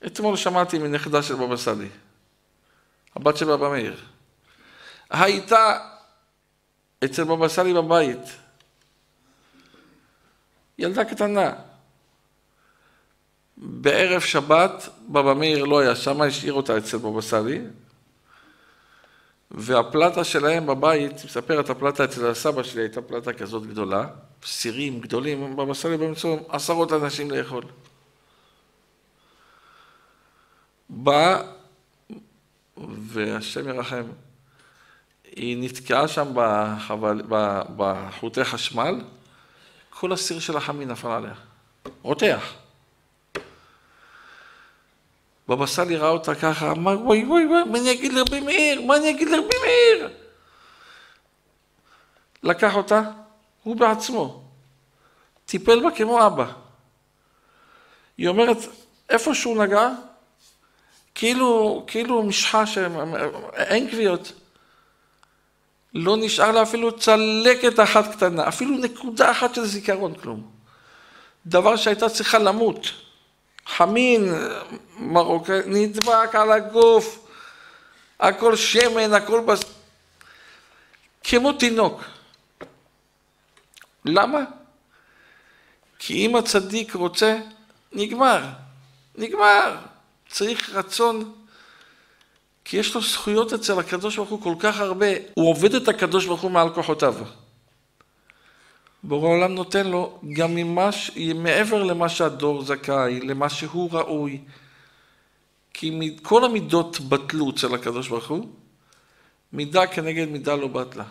אתמול שמעתי מנכדה של בבא סאלי, הבת של בבא מאיר. הייתה אצל בבא סאלי בבית, ילדה קטנה. בערב שבת, בבא מאיר לא היה שם, השאיר אותה אצל בבא סאלי, והפלטה שלהם בבית, מספרת הפלטה אצל הסבא שלי, הייתה פלטה כזאת גדולה, סירים גדולים, בבא סאלי במצוא 10 אנשים לאכול. בא, והשם ירחם, היא נתקעה שם בחוטי חשמל, כל הסיר של החמין נפל עליה, רותח. בבא סאלי ראה אותה ככה, אמר, וואי, מה אני אגיד לרבי מאיר? מה אני אגיד לרבי מאיר? לקח אותה, הוא בעצמו, טיפל בה כמו אבא. היא אומרת, איפה שהוא נגע, כאילו משחה שאין קביעות. לא נשאר לה אפילו צלקת אחת קטנה, אפילו נקודה אחת של זיכרון, כלום. דבר שהייתה צריכה למות. חמין, מרוקאי, נדבק על הגוף, הכל שמן, הכל כמו תינוק. למה? כי אם הצדיק רוצה, נגמר. צריך רצון, כי יש לו זכויות אצל הקדוש ברוך הוא כל כך הרבה. הוא עובד את הקדוש ברוך הוא מעל כוחותיו. בורא העולם נותן לו גם מעבר למה שהדור זכאי, למה שהוא ראוי. כי כל המידות בטלו אצל הקדוש ברוך הוא, מידה כנגד מידה לא בטלה.